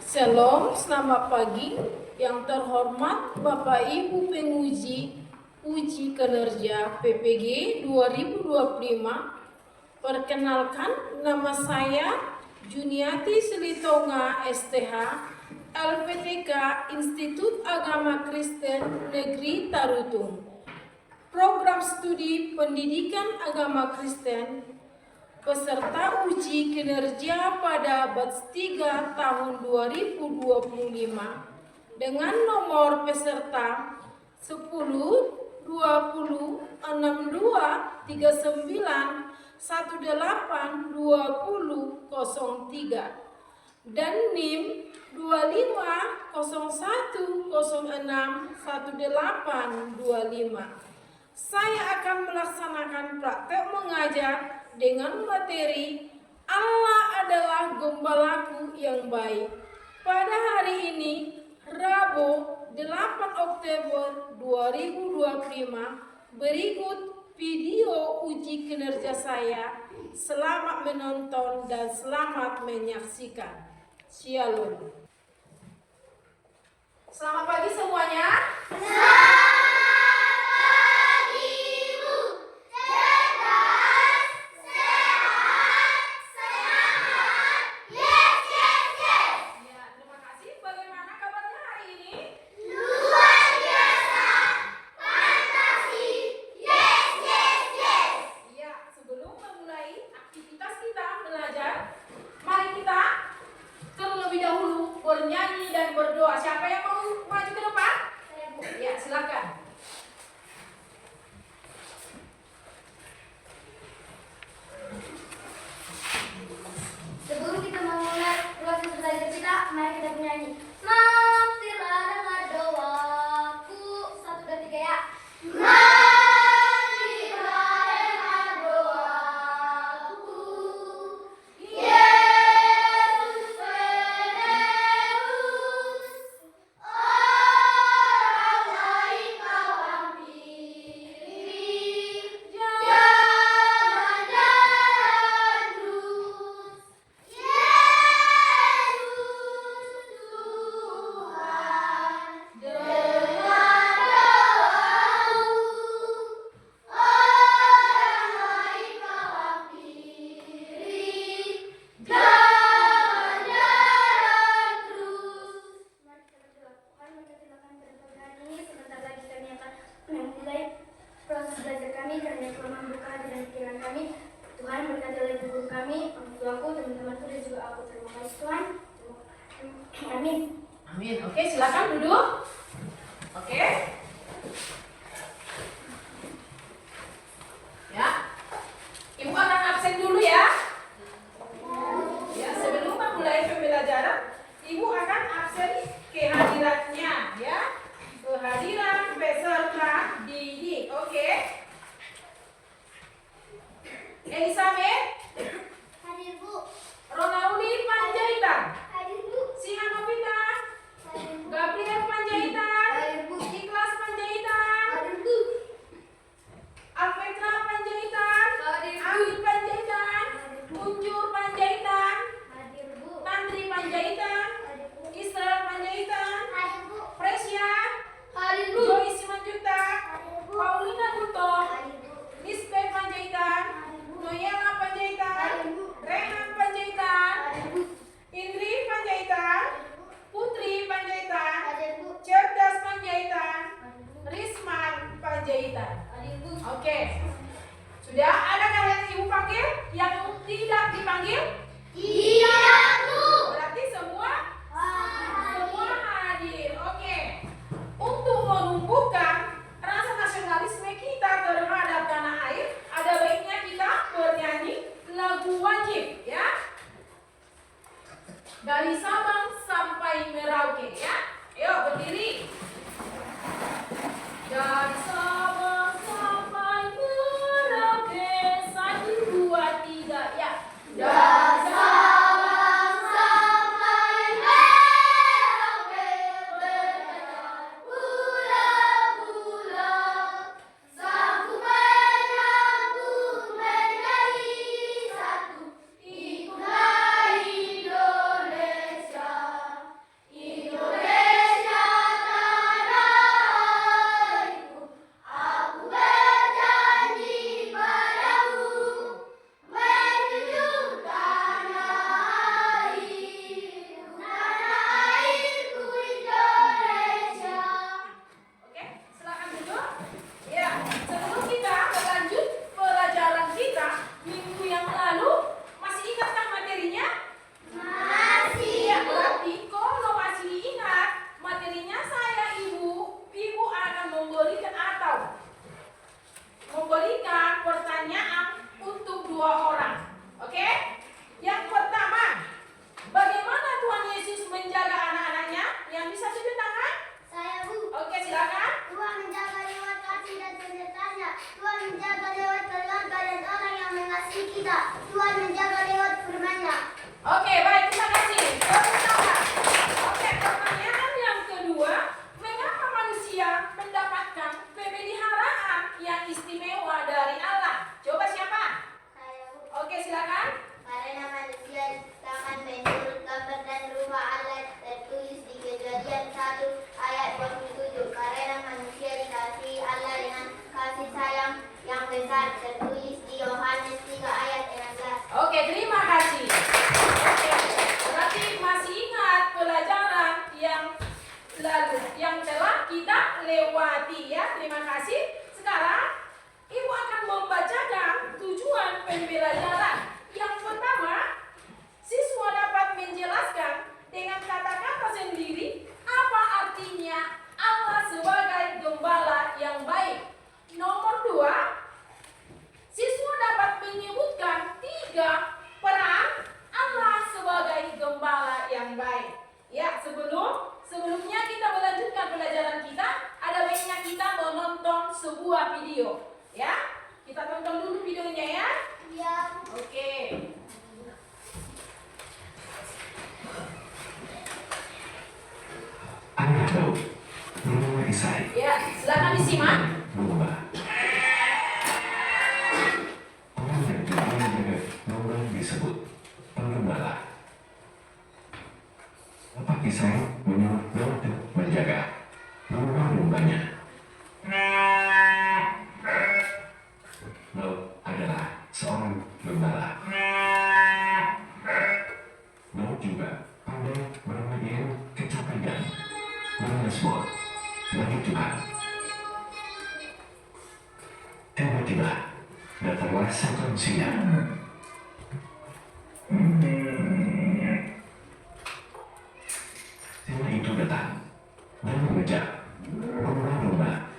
Shalom, selamat pagi. Yang terhormat Bapak Ibu penguji uji kinerja PPG 2025. Perkenalkan, nama saya Juniati Selitonga STH, LPTK Institut Agama Kristen Negeri Tarutung. Program Studi Pendidikan Agama Kristen peserta uji kinerja pada batch 3 tahun 2025 dengan nomor peserta 10 20 62 39 18 20 03 dan NIM 25 01 06 18 25. Saya akan melaksanakan praktek mengajar dengan materi Allah adalah gembalaku yang baik. Pada hari ini, Rabu 8 Oktober 2025, berikut video uji kinerja saya. Selamat menonton dan selamat menyaksikan. Shalom. Selamat pagi semuanya. Bernyanyi dan berdoa. Siapa yang mau maju ke depan? Ya, silakan. Sebelum kita memulai proses belajar kita, mari kita bernyanyi. Mampirlah dengar doaku. 1, 2, 3 ya. Proses belajar kami karena Tuhan membuka hati dan pikiran kami. Tuhan berkati oleh guru kami, orang tuaku, teman-temanku dan juga aku. Terima kasih Tuhan. Amin. Amin. Oke, silakan duduk. Oke. Ya. Ibu akan absen dulu ya. Ya, sebelum memulai pembelajaran, Ibu akan absen kehadirannya ya. Kehadiran peserta didik. Oke. Elizabeth Hadir Bu. Ronauli Panjaitan. Hadir Bu. Sihanovita Hadir Bu. Gabriel Panjaitan. Hadir Bu. Ikhlas Panjaitan. Hadir Bu. Alpetra Panjaitan. Hadir Bu. Amin Panjaitan. Unjur Panjaitan. Hadir Bu. Tantri Panjaitan. Hadir Bu. Israel Panjaitan. Hadir Bu. Presya. Hadir Bu. Joyce Simanjuta. Hadir Bu. Paulina Gunto. Hadir Bu. Nisbe Panjaitan. Noyela Panjaitan. Rehan Panjaitan. Hadir Bu. Indri Panjaitan. Putri Panjaitan. Hadir Bu. Cerdas Panjaitan. Risman Panjaitan. Hadir Bu. Oke. Sudah adakah yang Ibu panggil? Yang tidak dipanggil? Iya Bu. Berarti semua hadir. Oke. Untuk menumbuhkan rasa nasionalisme kita terhadap tanah air, ada baiknya kita bernyanyi lagu wajib ya. Dari Sabang sampai Merauke ya. Ayo berdiri. Dari Sabang sampai Merauke, 1, 2, 3 ya. Dari Sabang sampai Merauke, pulau-pulau, sanggup menyambut menjadi satu, ikutlah Indonesia. lalu yang telah kita lewati ya. Terima kasih. Sekarang Ibu akan membacakan tujuan pembelajaran. Yang pertama, siswa dapat menjelaskan dengan kata-kata sendiri apa artinya Allah sebagai gembala yang baik. Nomor 2, siswa dapat menyebutkan 3 peran Allah sebagai gembala yang baik. Ya, sebelumnya kita melanjutkan pelajaran kita, ada baiknya kita menonton sebuah video. Ya, kita tonton dulu videonya ya. Ya. Oke. Anda tahu, mengenai Isai. Ya, silakan disimak. Domba. Orang yang tidak menjaga domba disebut penggembala. Bapak Isai menyuruh Daud menjaga domba-dombanya. Daud adalah seorang gembala. Daud juga pandai bermain kecapean, bermazmur bagi Tuhan. Tiba-tiba datanglah satu singa. Singa itu datang dan mengejar domba-domba.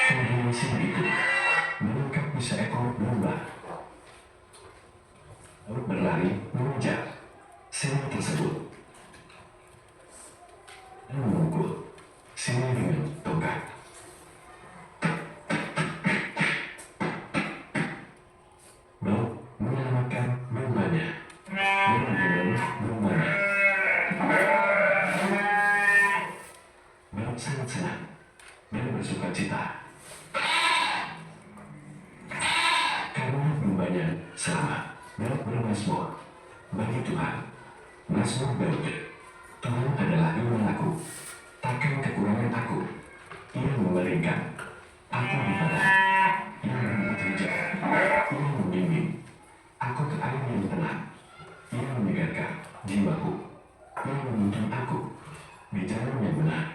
Kemudian singa itu menangkap seekor domba. Lalu berlari mengejar singa tersebut dan memukul singa dengan tongkat. Daud menyelamatkan dombanya dan membunuh dombanya. Daud sangat senang dan bersuka cita karena dombanya selamat. Daud bermazmur bagi Tuhan. Mazmur Daud. Tuhan adalah gembalaku, takkan kekurangan aku. Ia memelihara aku di padang, ia membuat jalan, ia membimbing aku ke air yang tenang, ia menyegarkan jiwaku, ia menuntun aku di jalan yang benar,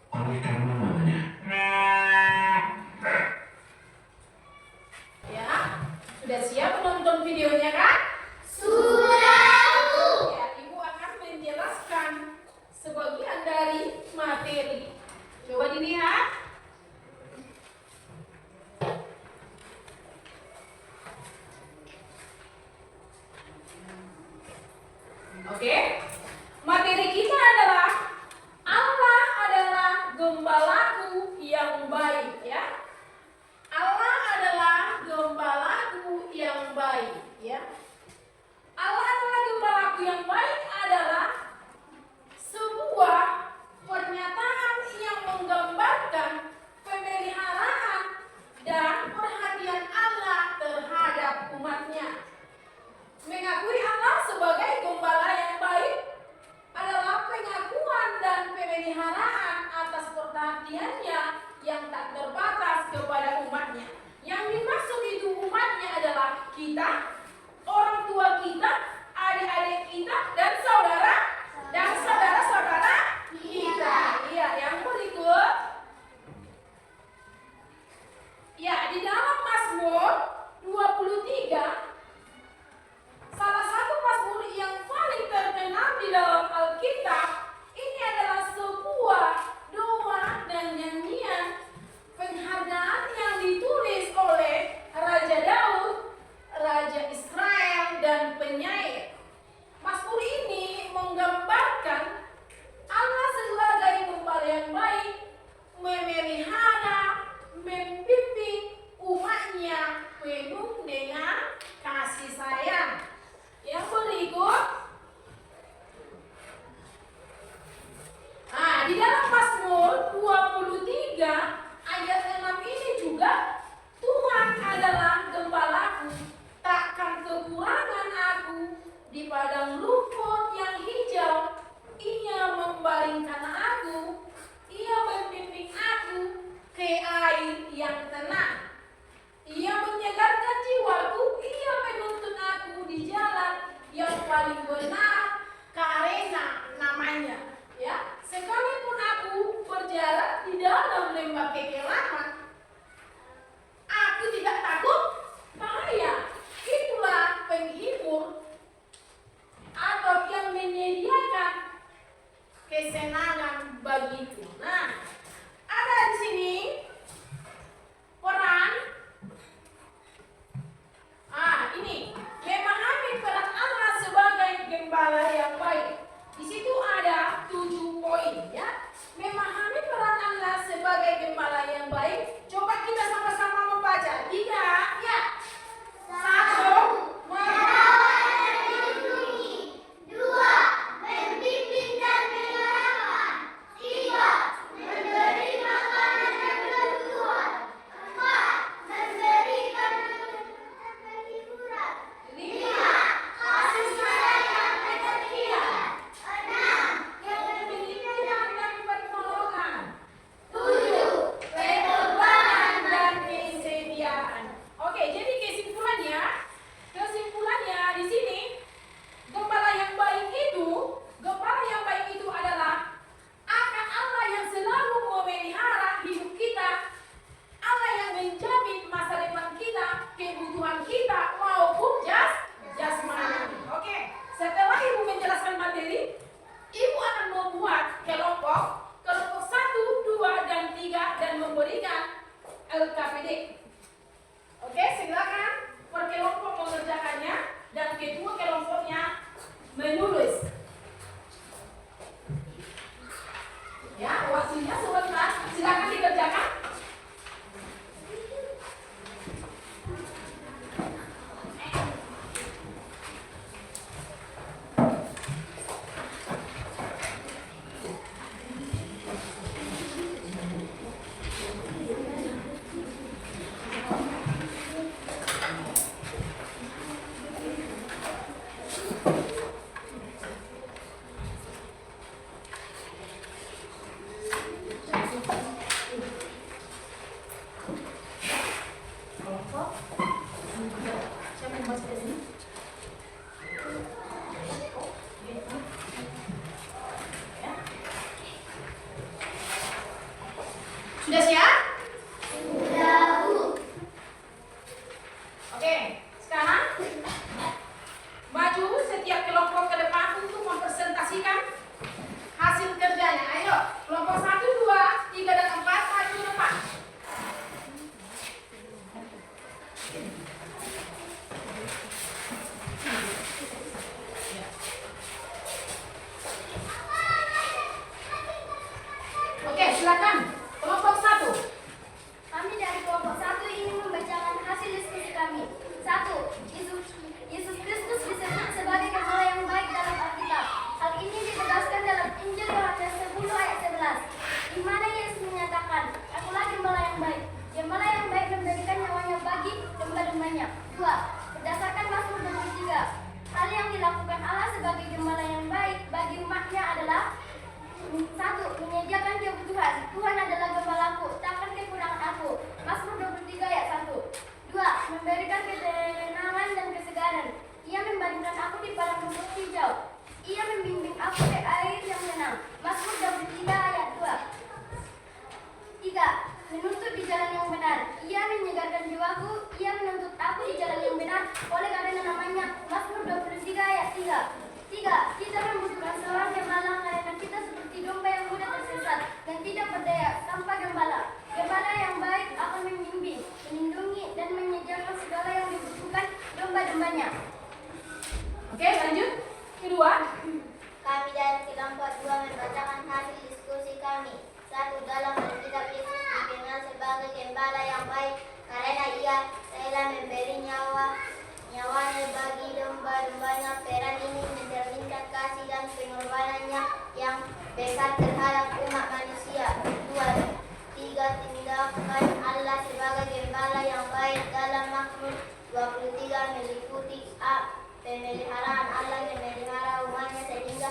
oleh karena namanya. Ya, sudah siap menonton videonya kan? Ya, Ibu akan menjelaskan sebagian dari materi. Coba dilihat. Oke. Materi kita adalah Allah adalah gembalaku yang baik ya. Allah adalah gembalaku yang baik ya. Allah adalah gembalaku yang baik adalah sebuah pernyataan yang menggambarkan pemeliharaan dan perhatian Allah terhadap umatnya. Mengakui Allah sebagai gembala yang baik adalah pengakuan Di situ ada 7 poin ya. Memahami peran Allah sebagai gembala yang baik. Coba kita sama-sama membaca. 3 ya. 1. Kesimpulannya di sini, gembala yang baik itu adalah akan Allah yang selalu memelihara hidup kita, Allah yang menjamin masa depan kita, kebutuhan kita maupun jasmani. Oke, setelah Ibu menjelaskan materi, Ibu akan membuat kelompok 1, 2, dan 3 dan memberikan LKPD. Oke, silakan per kelompok mengerjakannya dan ketua kelompoknya menulis. Ya, waktunya sebentar. Silakan dikerjakan. Sudah siap? Sudah, Bu. Oke, sekarang maju setiap kelompok ke depan untuk mempresentasikan hasil kerjanya. Ayo, kelompok 1, 2, 3, dan 4 maju ke depan. Oke, silakan. Kelompok 1. Kami dari kelompok 1 ingin membacakan hasil diskusi kami. 1. Yesus Kristus disebut sebagai gembala yang baik dalam Alkitab. Hal ini ditegaskan dalam Injil Yohanes 10 ayat 11, di mana Yesus menyatakan, "Akulah gembala yang baik. Gembala yang baik memberikan nyawanya bagi domba-dombanya." 2. Berdasarkan Mazmur 23, hal yang dilakukan Allah sebagai gembala yang baik bagi umatnya adalah 1. Menyediakan kebutuhan. Tuhan adalah gembalaku, takkan kekurangan aku. Mazmur 23 ayat 1. 2. Memberikan ketenangan dan kesegaran. Ia membandingkan aku di padang rumput hijau. Ia membimbing aku ke air yang tenang. Mazmur 23 ayat 2. 3. Menuntut di jalan yang benar. Ia menyegarkan jiwaku. Ia menuntut aku di jalan yang benar oleh karena namanya. Mazmur 23 ayat 3. 3. Kita membutuhkan seorang gembala karena kita seperti domba yang mudah tersesat dan tidak berdaya tanpa gembala. Gembala yang baik akan membimbing, melindungi, dan menyediakan segala yang dibutuhkan domba-dombanya. Oke, lanjut. Kedua. Kami dari kelompok 2 membacakan hasil diskusi kami. 1. Dalam Alkitab Yesus dikenal sebagai gembala yang baik karena ia rela memberi nyawanya bagi domba-dombanya. Peran ini mencerminkan kasih dan pengorbanannya yang besar terhadap umat manusia. 2. 3. Tindakan Allah sebagai gembala yang baik dalam Mazmur 23 meliputi A. Pemeliharaan Allah memelihara umatnya sehingga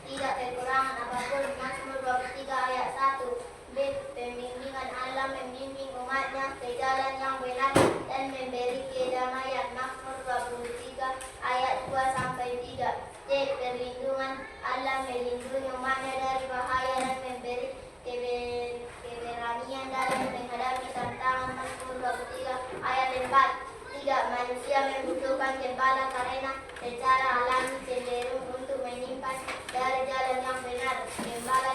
tidak kekurangan apapun. Mazmur 23 ayat 1. B. Pembimbingan Allah membimbing umatnya ke jalan yang benar dan memberi kedamaian. Mazmur 23 ayat 2-3. C. Perlindungan Allah melindungi umatnya dari bahaya dan memberi keberanian dalam menghadapi tantangan. Mazmur 23 ayat 4. 3. Manusia membutuhkan gembala karena secara alami cenderung untuk menyimpang dari jalan yang benar. Gembala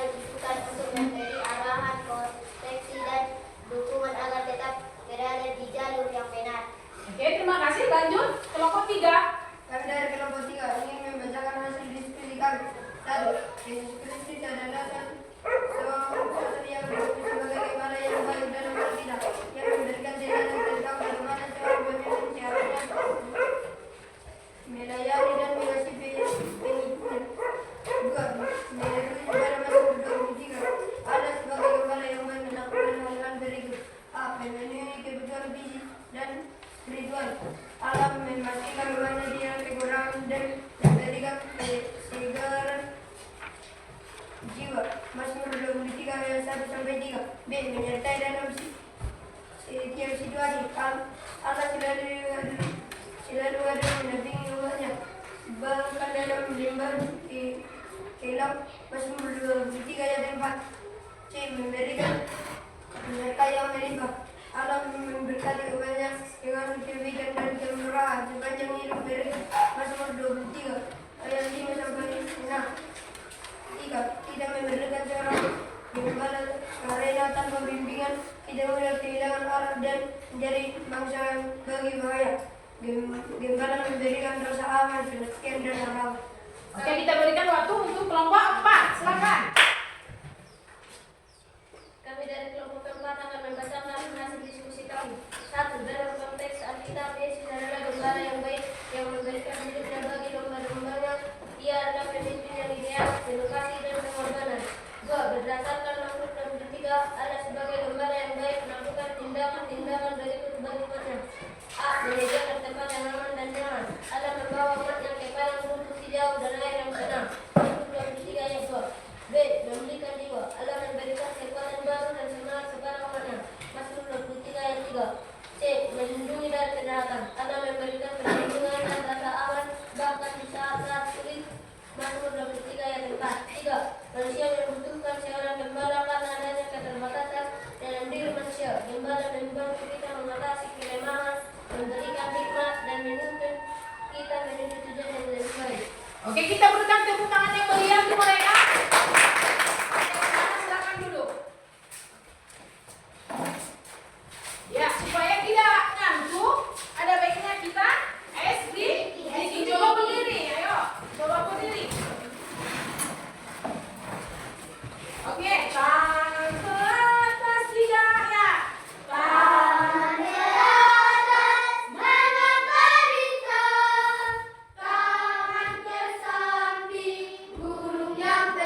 kesegaran jiwa. Mazmur 23 ayat 1 sampai 3. B. Menyertai dalam setiap situasi. Allah selalu ada mendampingi umatnya, bahkan dalam limbah hilang. Mazmur 23 ayat 4. C. Menyertai yang melimpah. Allah memberkati umatnya dengan kebaikan dan kemurahan sepanjang hidup mereka. Mazmur 23 ayat 5 sampai 6. 3. Tidak memberikan seorang gembala karena tanpa bimbingan, tidak mudah kehilangan arah dan menjadi bangsa yang bagi bahaya. Gembala memberikan rasa aman, pengertian dan harapan. Oke, kita berikan waktu untuk kelompok 4. Silakan. Kami dari kelompok keempat akan membacakan hasil diskusi kami. 1. Dalam konteks Alkitab, Yesus adalah gembala yang baik yang memberikan hidupnya bagi domba-dombanya. Ia adalah pemimpin yang ideal, penuh kasih dan pengorbanan. 2. Berdasarkan Mazmur 23, Allah sebagai gembala yang baik melakukan tindakan-tindakan berikut bagi umatnya. A. Menyediakan tempat yang aman dan nyaman. Allah membawa umatnya ke padang rumput hijau dan air yang tenang. Mazmur 23 ayat 2. B. Memulihkan jiwa. Allah memberikan kekuatan baru dan semangat kepada umatnya. Mazmur 23 ayat 3. C. Melindungi dari kejahatan. Allah memberikan perlindungan dan rasa aman bahkan di saat-saat sulit. Mazmur 23 ayat 4. 3. Manusia membutuhkan seorang gembala karena adanya keterbatasan dalam diri manusia. Gembala membantu kita mengatasi kelemahan, memberikan hikmat dan menuntun kita menuju tujuan yang lebih baik. Oke, kita berikan tepuk tangan yang meriah untuk mereka. Silakan duduk. Ya, supaya tidak ngantuk, ada baiknya kita coba berdiri. Ayo, coba berdiri. Oke, tangan ke atas 3 ya. Tangan ke atas mengembalikan, tangan ke samping burung yang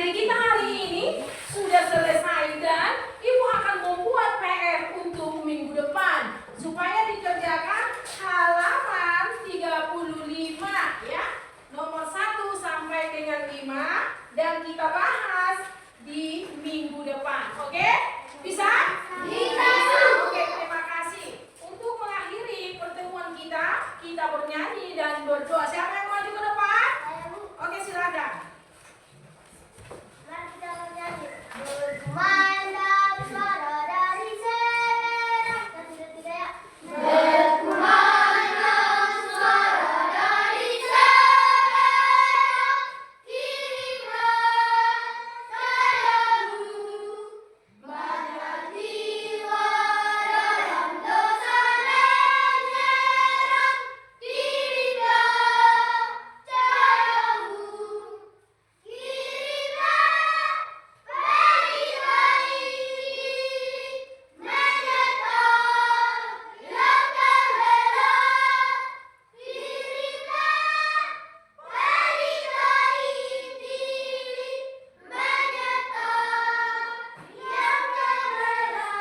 materi kita hari ini sudah selesai dan Ibu akan membuat PR untuk minggu depan supaya dikerjakan halaman 35 ya. Nomor 1 sampai dengan 5 dan kita bahas di minggu depan. Oke? Bisa? Bisa. Oke, terima kasih. Untuk mengakhiri pertemuan kita, kita bernyanyi dan berdoa. Siapa yang maju ke depan? Oke, silakan. Mari kita bernyanyi. Berkumandang suara dari Serang. Dan tiga ya. Berkumandang suara dari Serang. Kirimlah sayamu. Banyak jiwa dalam dosa dan nyerang. Kirimlah sayamu. Kirimlah bayi-bayi menyetop yang terhela. Kirimlah bayi-bayi pilih menyetop yang terhela.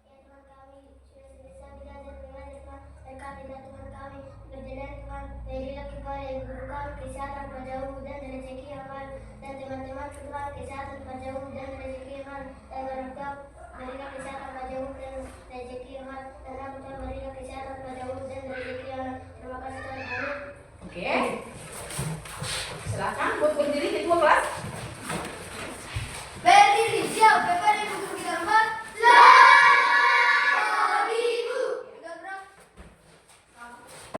Ya Tuhan kami, sudah selesai belajar mengajar Tuhan, berkatilah Tuhan kami, berjalan Tuhan, berilah kepada ibu kami kesehatan, kejauhan dan rezeki yang baik, dan teman-teman Tuhan kesehatan, kejauhan dan rezeki yang baik, dan orang tua berilah kesehatan,